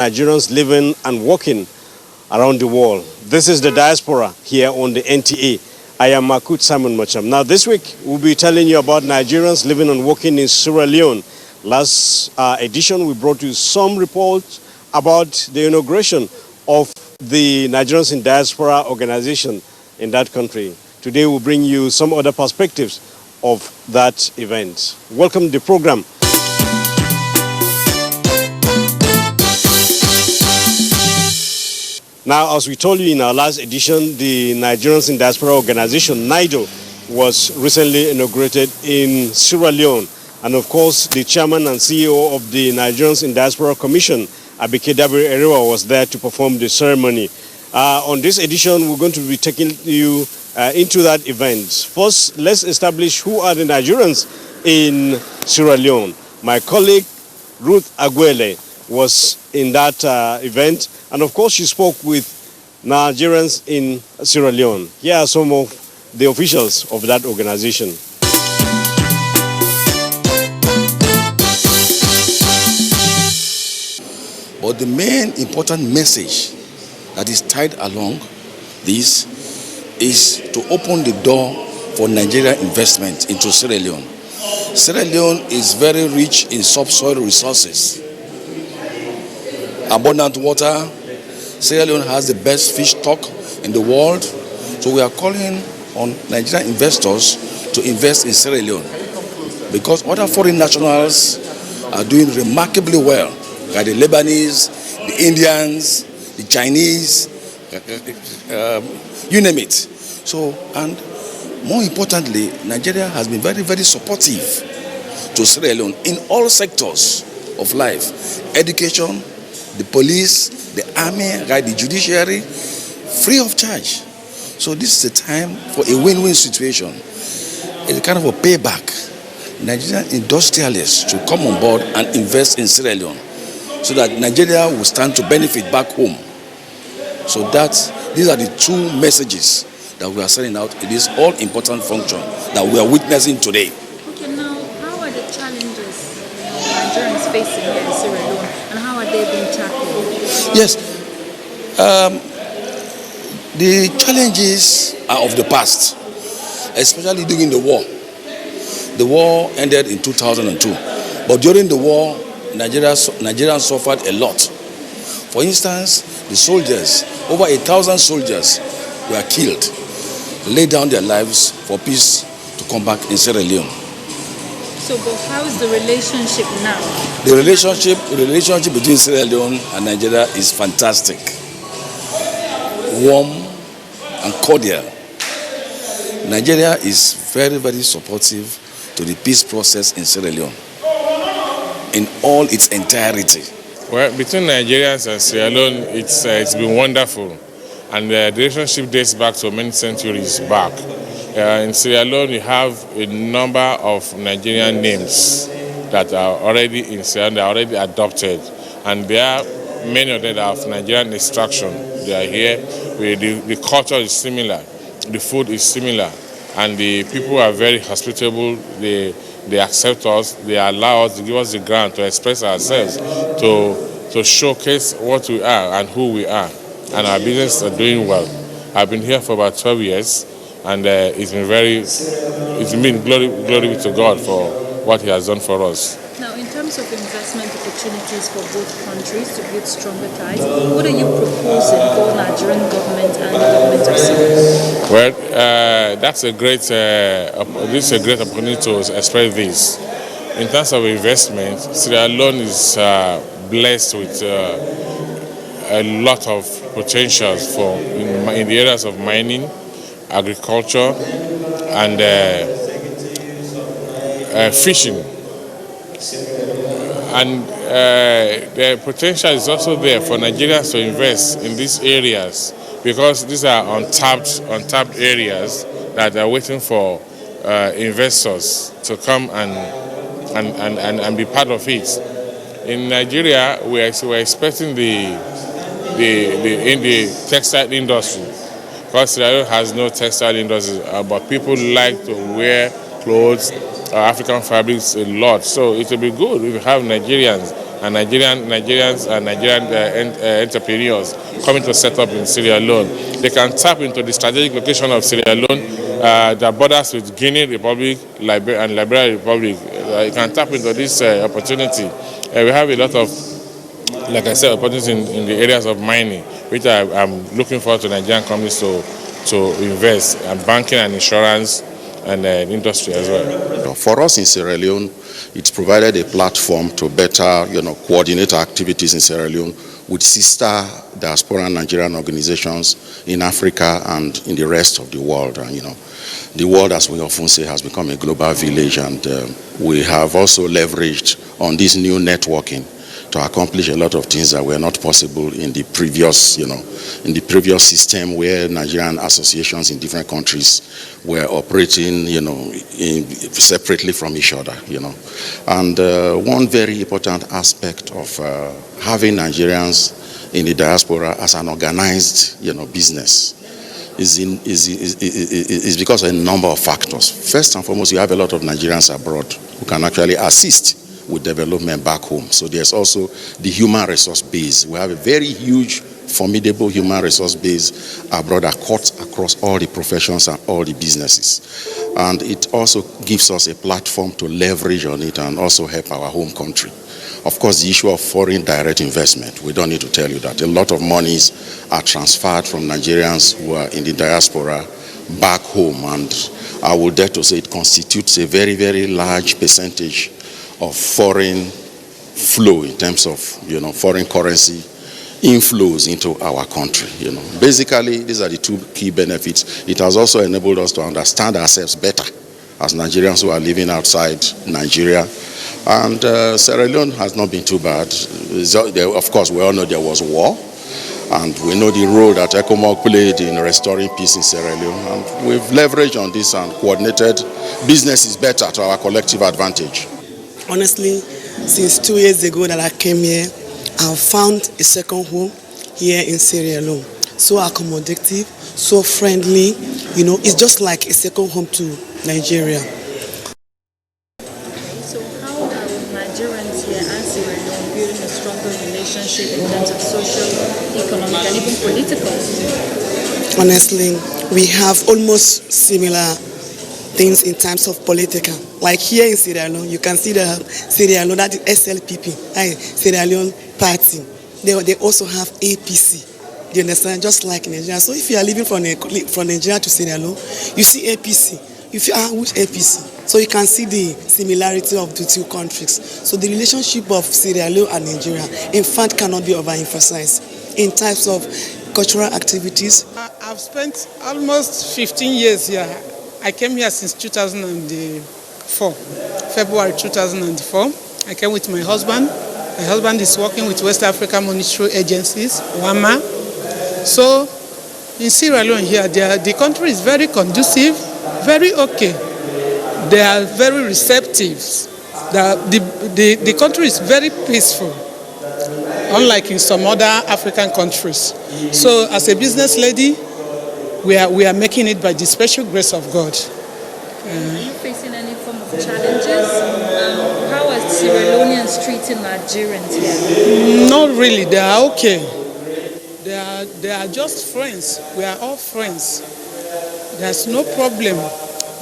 Nigerians living and working around the world. This is the Diaspora here on the NTA. I am Makut Simon Macham. Now this week we'll be telling you about Nigerians living and working in Sierra Leone. Last edition we brought you some reports about the inauguration of the Nigerians in Diaspora organization in that country. Today we'll bring you some other perspectives of that event. Welcome to the program. Now, as we told you in our last edition, the Nigerians in Diaspora organization, NIDO, was recently inaugurated in Sierra Leone. And of course, the chairman and CEO of the Nigerians in Diaspora Commission, Abike Dabiri-Erewa, was there to perform the ceremony. On this edition, we're going to be taking you into that event. First, let's establish who are the Nigerians in Sierra Leone. My colleague, Ruth Aguele, was in that event. And of course, she spoke with Nigerians in Sierra Leone. Here are some of the officials of that organization. But the main important message that is tied along this is to open the door for Nigerian investment into Sierra Leone. Sierra Leone is very rich in subsoil resources, abundant water. Sierra Leone has the best fish stock in the world. So we are calling on Nigerian investors to invest in Sierra Leone because other foreign nationals are doing remarkably well, like the Lebanese, the Indians, the Chinese, you name it. So, and more importantly, Nigeria has been very, very supportive to Sierra Leone in all sectors of life: education, the police, the army, right, the judiciary, free of charge. So this is a time for a win-win situation. It's a kind of a payback. Nigerian industrialists should come on board and invest in Sierra Leone so that Nigeria will stand to benefit back home. So these are the two messages that we are sending out in this all-important function that we are witnessing today. Okay, now, how are the challenges Nigerians facing here in Sierra Leone, and how are they being tackled? Yes, the challenges are of the past, especially during the war. The war ended in 2002, but during the war, Nigerians suffered a lot. For instance, the soldiers, over 1,000 soldiers were killed, laid down their lives for peace to come back in Sierra Leone. So, but how is the relationship now? The relationship between Sierra Leone and Nigeria is fantastic, warm and cordial. Nigeria is very, very supportive to the peace process in Sierra Leone in all its entirety. Well, between Nigerians and Sierra Leone, it's been wonderful, and the relationship dates back to many centuries back. In Sierra Leone, you have a number of Nigerian names that are already in Sierra Leone, they are already adopted, and there are many of them that are of Nigerian extraction. They are here. The culture is similar, the food is similar, and the people are very hospitable. They accept us, they allow us, to give us the ground to express ourselves, to showcase what we are and who we are. And our business are doing well. I've been here for about 12 years, and it's been glory be to God for what He has done for us. Now, in terms of investment opportunities for both countries to build stronger ties, what are you proposing for Nigerian government and the government of Sierra Leone? Well, this is a great opportunity to express this. In terms of investment, Sierra Leone is blessed with a lot of potentials in the areas of mining, agriculture, and fishing. And the potential is also there for Nigerians to invest in these areas because these are untapped areas that are waiting for investors to come and be part of it. In Nigeria, we're expecting the textile industry, because Sierra Leone has no textile industry, but people like to wear clothes, African fabrics a lot. So it will be good if we have Nigerians and Nigerian entrepreneurs coming to set up in Sierra Leone. They can tap into the strategic location of Sierra Leone, that borders with Guinea Republic and Liberia Republic. You can tap into this opportunity. We have a lot of, like I said, opportunities in the areas of mining, which I'm looking forward to Nigerian companies to invest, and banking and insurance and industry as well. For us in Sierra Leone, it's provided a platform to better, coordinate activities in Sierra Leone with sister diaspora and Nigerian organizations in Africa and in the rest of the world. And the world, as we often say, has become a global village, and we have also leveraged on this new networking to accomplish a lot of things that were not possible in the previous, system, where Nigerian associations in different countries were operating, separately from each other, And one very important aspect of having Nigerians in the diaspora as an organized, business is because of a number of factors. First and foremost, you have a lot of Nigerians abroad who can actually assist with development back home. So there's also the human resource base. We have a very huge, formidable human resource base abroad that cuts across all the professions and all the businesses. And it also gives us a platform to leverage on it and also help our home country. Of course, the issue of foreign direct investment, we don't need to tell you that. A lot of monies are transferred from Nigerians who are in the diaspora back home, and I would dare to say it constitutes a very, very large percentage of foreign flow in terms of, foreign currency inflows into our country. Basically, these are the two key benefits. It has also enabled us to understand ourselves better as Nigerians who are living outside Nigeria. And Sierra Leone has not been too bad. Of course, we all know there was war, and we know the role that ECOMOG played in restoring peace in Sierra Leone. And we've leveraged on this and coordinated businesses better to our collective advantage. Honestly, since 2 years ago that I came here, I've found a second home here in Sierra Leone. So accommodative, so friendly, it's just like a second home to Nigeria. So how are Nigerians here and Sierra Leone building a stronger relationship in terms of social, economic, and even political? Honestly, we have almost similar things in terms of political. Like here in Sierra Leone, you can see the Sierra Leone, that is SLPP, Sierra Leone Party. They also have APC. Do you understand? Just like in Nigeria. So if you are living from Nigeria to Sierra Leone, you see APC. If you are which APC? So you can see the similarity of the two countries. So the relationship of Sierra Leone and Nigeria, in fact, cannot be overemphasized in types of cultural activities. I've spent almost 15 years here. I came here since 2004, February 2004. I came with my husband. My husband is working with West African Monetary Agencies, WAMA. So in Sierra Leone here, the country is very conducive, very okay. They are very receptive. The country is very peaceful, unlike in some other African countries. So as a business lady, we are making it by the special grace of God. Are you facing any form of challenges? How are Sierra Leoneans treating Nigerians here? Not really, they are okay. They are just friends. We are all friends. There's no problem,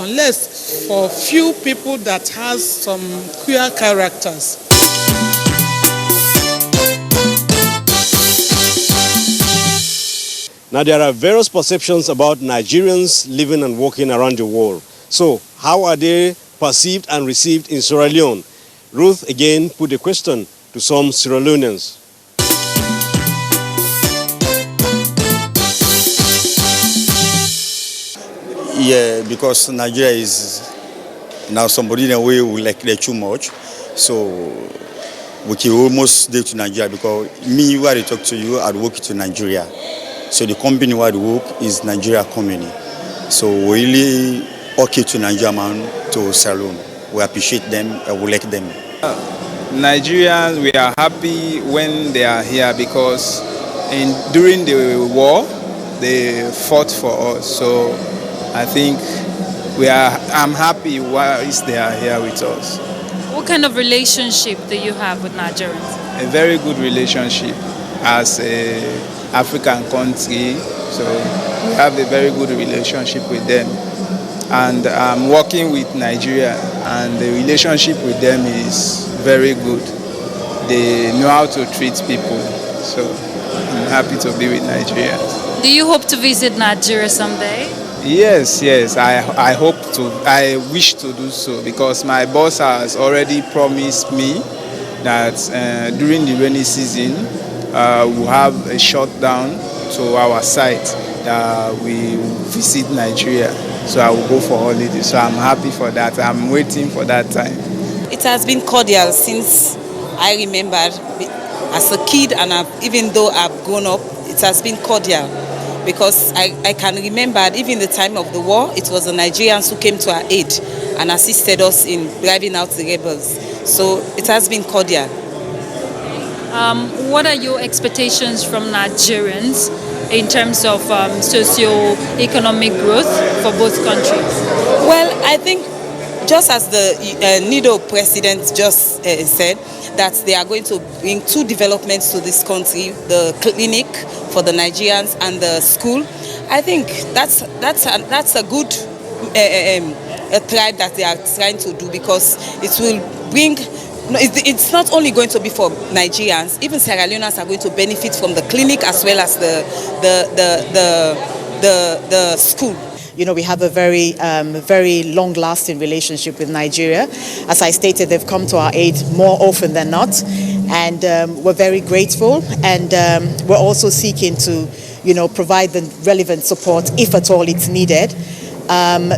unless for few people that has some queer characters. Now, there are various perceptions about Nigerians living and working around the world. So, how are they perceived and received in Sierra Leone? Ruth again put the question to some Sierra Leoneans. Yeah, because Nigeria is now somebody in a way we like too much. So we can almost stay to Nigeria, because me, where I talk to you, I work to Nigeria. So the company where I work is Nigeria company. So we really okay to Nigeria man to Sierra Leone. We appreciate them and we like them. Nigerians, we are happy when they are here, because during the war they fought for us. So I think I'm happy while they are here with us. What kind of relationship do you have with Nigerians? A very good relationship as a African country, so we have a very good relationship with them. And I'm working with Nigeria, and the relationship with them is very good. They know how to treat people, so I'm happy to be with Nigeria. Do you hope to visit Nigeria someday? Yes, I hope to. I wish to do so because my boss has already promised me that during the rainy season we'll have a shutdown to our site that we visit Nigeria. So I will go for holiday. So I'm happy for that. I'm waiting for that time. It has been cordial since I remember as a kid, and even though I've grown up, it has been cordial. Because I can remember even the time of the war, it was the Nigerians who came to our aid and assisted us in driving out the rebels. So it has been cordial. What are your expectations from Nigerians in terms of socio-economic growth for both countries? Well, I think just as the NIDO president just said, that they are going to bring two developments to this country, the clinic for the Nigerians and the school. I think that's a good a tribe that they are trying to do, because it will bring. It's not only going to be for Nigerians, even Sierra Leoneans are going to benefit from the clinic as well as the school. You know, we have a very long-lasting relationship with Nigeria. As I stated, they've come to our aid more often than not, and we're very grateful. And we're also seeking to, provide the relevant support if at all it's needed.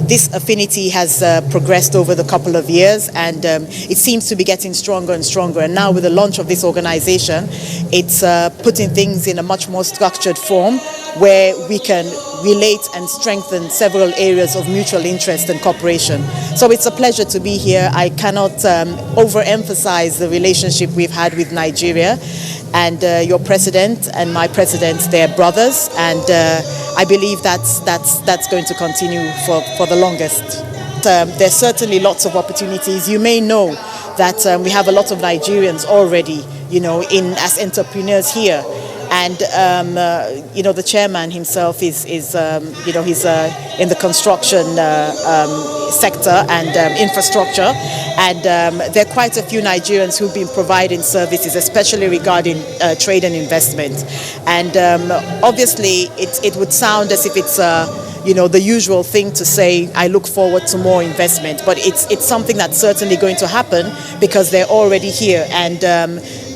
This affinity has progressed over the couple of years, and it seems to be getting stronger and stronger. And now with the launch of this organization, it's putting things in a much more structured form where we can relate and strengthen several areas of mutual interest and cooperation. So it's a pleasure to be here. I cannot overemphasize the relationship we've had with Nigeria, and your president and my president, they're brothers, and I believe that's going to continue for the longest. There's certainly lots of opportunities. You may know that we have a lot of Nigerians already, as entrepreneurs here. And the chairman himself is he's in the construction sector and infrastructure, and there are quite a few Nigerians who've been providing services, especially regarding trade and investment. And obviously, it would sound as if it's the usual thing to say, I look forward to more investment, but it's something that's certainly going to happen because they're already here, and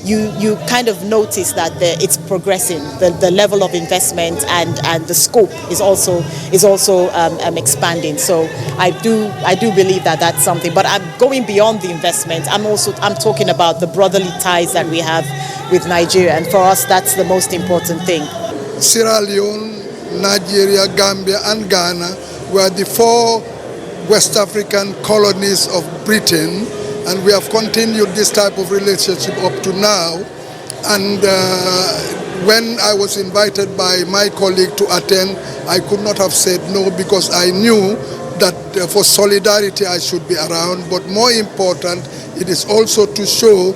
you kind of notice that it's progressing. The level of investment and the scope is also expanding. So I do believe that that's something. But I'm going beyond the investment. I'm talking about the brotherly ties that we have with Nigeria, and for us that's the most important thing. Sierra Leone, Nigeria, Gambia, and Ghana were the 4 West African colonies of Britain. And we have continued this type of relationship up to now. And when I was invited by my colleague to attend, I could not have said no, because I knew that for solidarity I should be around. But more important, it is also to show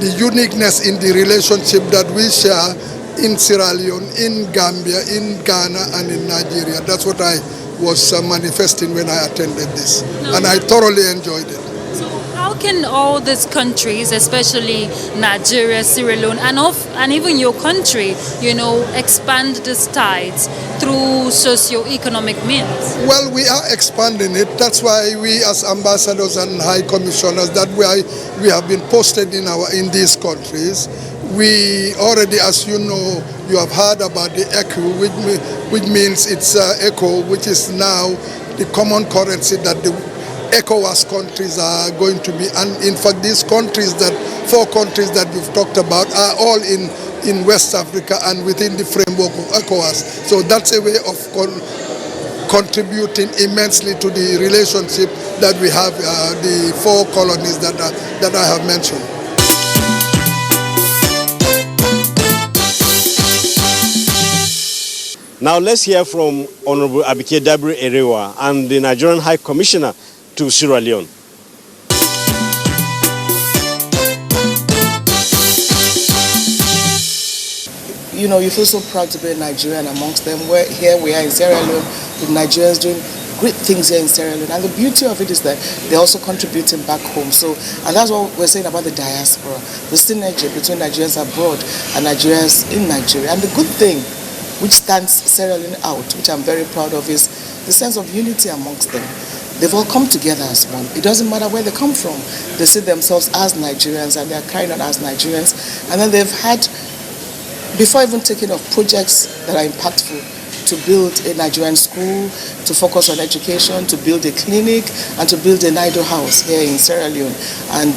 the uniqueness in the relationship that we share in Sierra Leone, in Gambia, in Ghana, and in Nigeria. That's what I was manifesting when I attended this. And I thoroughly enjoyed it. How can all these countries, especially Nigeria, Sierra Leone, and even your country, expand these ties through socio-economic means? Well, we are expanding it. That's why we, as ambassadors and high commissioners, that we have been posted in these countries. We already, as you know, you have heard about the ECU, which means it's ECO, which is now the common currency that the ECOWAS countries are going to be, and in fact these countries, 4 countries that you've talked about, are all in West Africa and within the framework of ECOWAS. So that's a way of contributing immensely to the relationship that we have, the 4 colonies that I have mentioned. Now let's hear from Honorable Abike Dabiri Erewa and the Nigerian High Commissioner to Sierra Leone. you feel so proud to be a Nigerian amongst them. Here we are in Sierra Leone with Nigerians doing great things here in Sierra Leone. And the beauty of it is that they're also contributing back home. So, and that's what we're saying about the diaspora, the synergy between Nigerians abroad and Nigerians in Nigeria. And the good thing which stands Sierra Leone out, which I'm very proud of, is the sense of unity amongst them. They've all come together as one. It doesn't matter where they come from. They see themselves as Nigerians and they're carrying on as Nigerians. And then they've had, before even taking off, projects that are impactful to build a Nigerian school, to focus on education, to build a clinic, and to build a Nido house here in Sierra Leone. And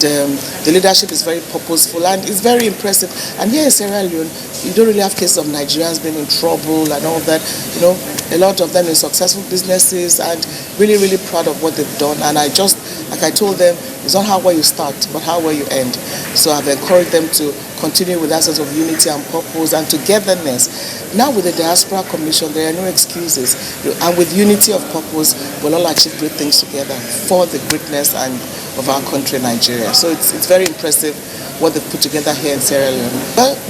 the leadership is very purposeful and it's very impressive. And here in Sierra Leone, you don't really have cases of Nigerians being in trouble and all that. A lot of them in successful businesses and really, really proud of what they've done. And like I told them, it's not how well you start, but how well you end. So I've encouraged them to continue with that sense of unity and purpose and togetherness. Now with the Diaspora Commission, there are no excuses. And with unity of purpose, we'll all achieve great things together for the greatness of our country, Nigeria. So it's very impressive what they've put together here in Sierra Leone.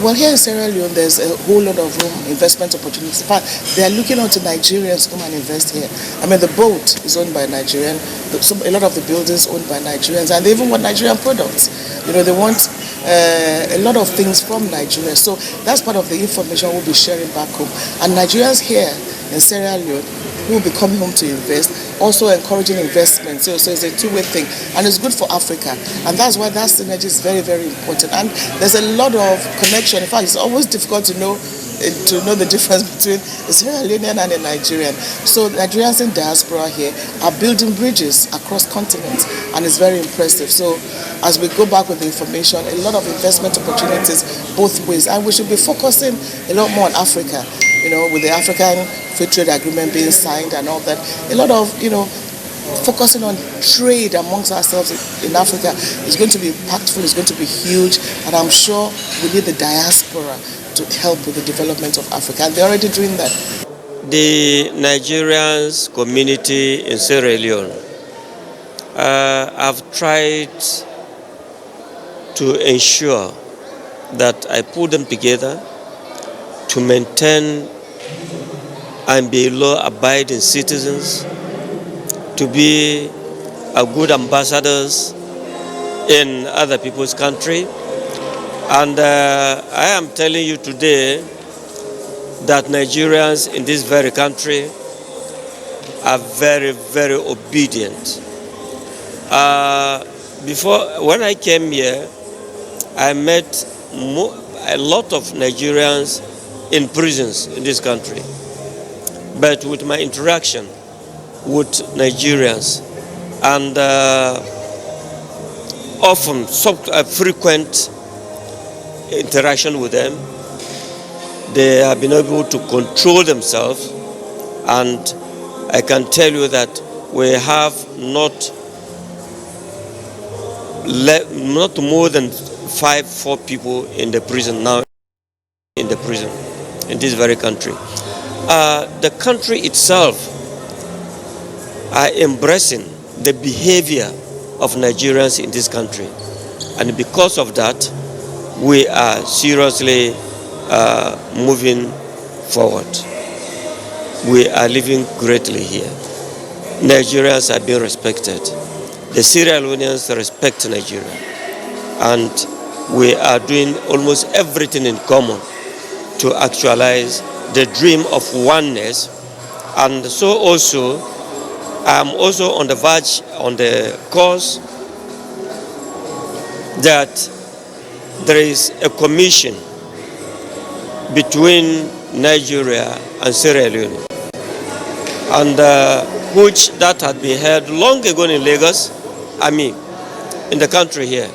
Well, here in Sierra Leone, there's a whole lot of room, investment opportunities. In fact, they are looking onto Nigerians to come and invest here. I mean, the boat is owned by a Nigerian, a lot of the buildings owned by Nigerians, and they even want Nigerian products. They want a lot of things from Nigeria. So that's part of the information we'll be sharing back home. And Nigerians here in Sierra Leone who will be coming home to invest, also encouraging investment. So it's a two-way thing. And it's good for Africa. And that's why that synergy is very, very important. And there's a lot of connection. In fact, it's always difficult to know the difference between a Sierra Leonean and a Nigerian. So Nigerians in diaspora here are building bridges across continents, and it's very impressive. So as we go back with the information, a lot of investment opportunities both ways, and we should be focusing a lot more on Africa. With the African Free Trade Agreement being signed and all that, a lot of focusing on trade amongst ourselves in Africa is going to be impactful, it's going to be huge, and I'm sure we need the diaspora to help with the development of Africa, and they're already doing that. The Nigerians community in Sierra Leone have tried to ensure that I put them together to maintain and be law-abiding citizens, to be good ambassadors in other people's country. And I am telling you today that Nigerians in this very country are very, very obedient. When I came here, I met a lot of Nigerians in prisons in this country. But with my interaction with Nigerians and often frequent interaction with them, they have been able to control themselves, and I can tell you that we have not more than 4 people in the prison now, in this very country. The country itself are embracing the behavior of Nigerians in this country, and because of that, we are seriously moving forward. We are living greatly here. Nigerians are being respected. The Sierra Leoneans respect Nigeria, and we are doing almost everything in common to actualize the dream of oneness. And so also, I'm also on the verge, on the course, that there is a commission between Nigeria and Sierra Leone, and which that had been held long ago in Lagos, in the country here.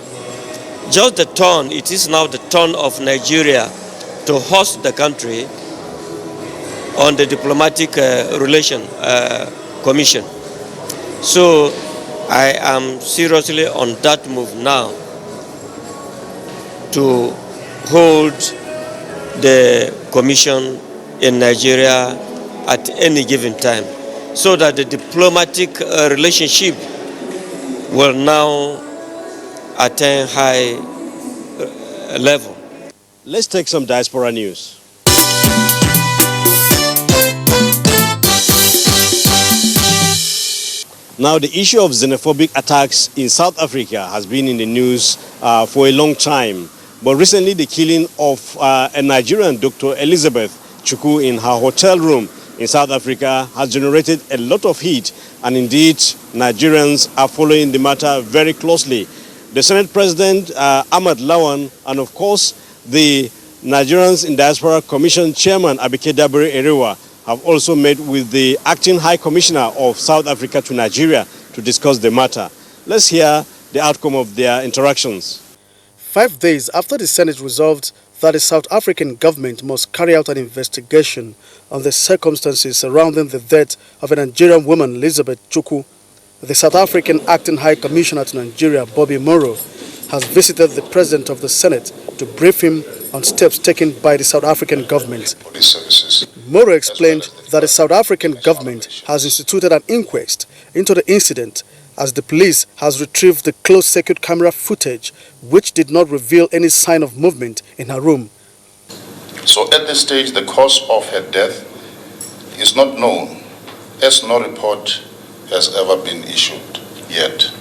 Just the turn, it is now the turn of Nigeria to host the country on the diplomatic relation commission. So I am seriously on that move now to hold the commission in Nigeria at any given time, so that the diplomatic relationship will now attain high level. Let's take some diaspora news. Now, the issue of xenophobic attacks in South Africa has been in the news for a long time. But recently, the killing of a Nigerian, Dr. Elizabeth Chukwu, in her hotel room in South Africa has generated a lot of heat. And indeed, Nigerians are following the matter very closely. The Senate President, Ahmed Lawan, and of course, the Nigerians in Diaspora Commission Chairman, Abike Dabiri Erewa, have also met with the Acting High Commissioner of South Africa to Nigeria to discuss the matter. Let's hear the outcome of their interactions. 5 days after the Senate resolved that the South African government must carry out an investigation on the circumstances surrounding the death of a Nigerian woman, Elizabeth Chukwu, the South African Acting High Commissioner to Nigeria, Bobby Moro, has visited the President of the Senate to brief him on steps taken by the South African government. Moro explained that the South African government has instituted an inquest into the incident as the police has retrieved the closed-circuit camera footage which did not reveal any sign of movement in her room. So at this stage, the cause of her death is not known, as no report has ever been issued yet.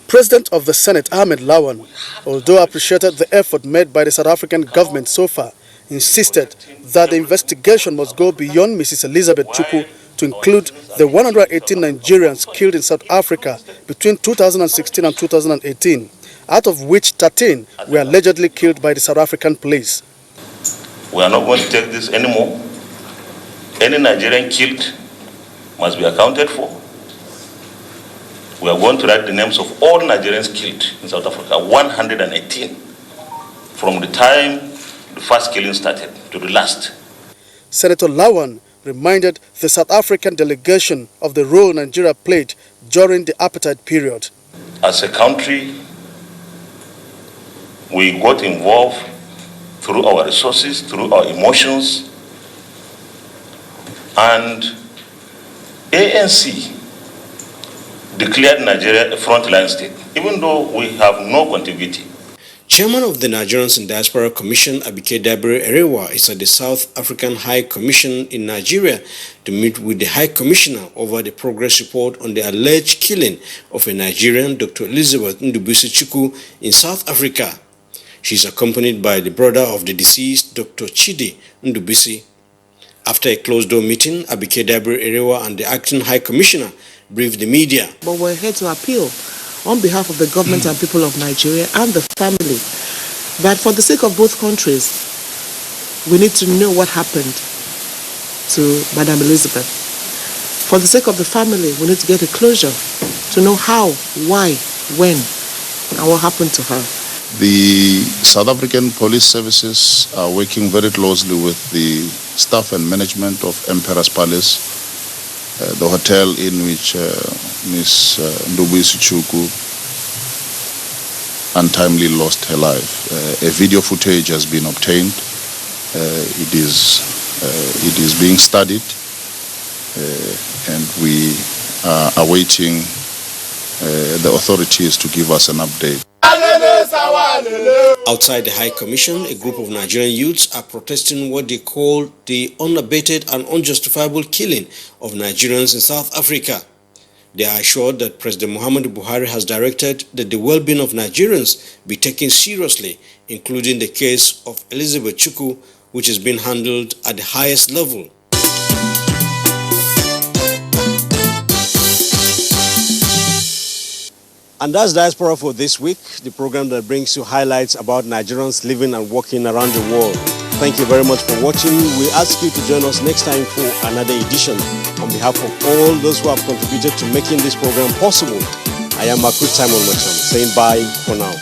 President of the Senate, Ahmed Lawan, although appreciated the effort made by the South African government so far, insisted that the investigation must go beyond Mrs. Elizabeth Chukwu to include the 118 Nigerians killed in South Africa between 2016 and 2018, out of which 13 were allegedly killed by the South African police. We are not going to take this anymore. Any Nigerian killed must be accounted for. We are going to write the names of all Nigerians killed in South Africa, 118, from the time the first killing started to the last. Senator Lawan reminded the South African delegation of the role Nigeria played during the apartheid period. As a country, we got involved through our resources, through our emotions, and ANC declared Nigeria a frontline state, even though we have no contiguity. Chairman of the Nigerians in Diaspora Commission, Abike Dabiri Erewa, is at the South African High Commission in Nigeria to meet with the High Commissioner over the progress report on the alleged killing of a Nigerian, Dr. Elizabeth Chukwu, in South Africa. She is accompanied by the brother of the deceased, Dr. Chidi Ndubisi. After a closed-door meeting, Abike Dabiri Erewa and the Acting High Commissioner briefed the media. But we're here to appeal on behalf of the government and people of Nigeria and the family that for the sake of both countries, we need to know what happened to Madam Elizabeth. For the sake of the family, we need to get a closure to know how, why, when, and what happened to her. The South African police services are working very closely with the staff and management of Emperor's Palace, the hotel in which Ms. Ndubisi Chukwu untimely lost her life. A video footage has been obtained. It is being studied, and we are awaiting the authorities to give us an update. Outside the High Commission, a group of Nigerian youths are protesting what they call the unabated and unjustifiable killing of Nigerians in South Africa. They are assured that President Muhammadu Buhari has directed that the well-being of Nigerians be taken seriously, including the case of Elizabeth Chukwu, which is being handled at the highest level. And that's Diaspora for this week, the program that brings you highlights about Nigerians living and working around the world. Thank you very much for watching. We ask you to join us next time for another edition. On behalf of all those who have contributed to making this program possible, I am Makut Simon Macham saying bye for now.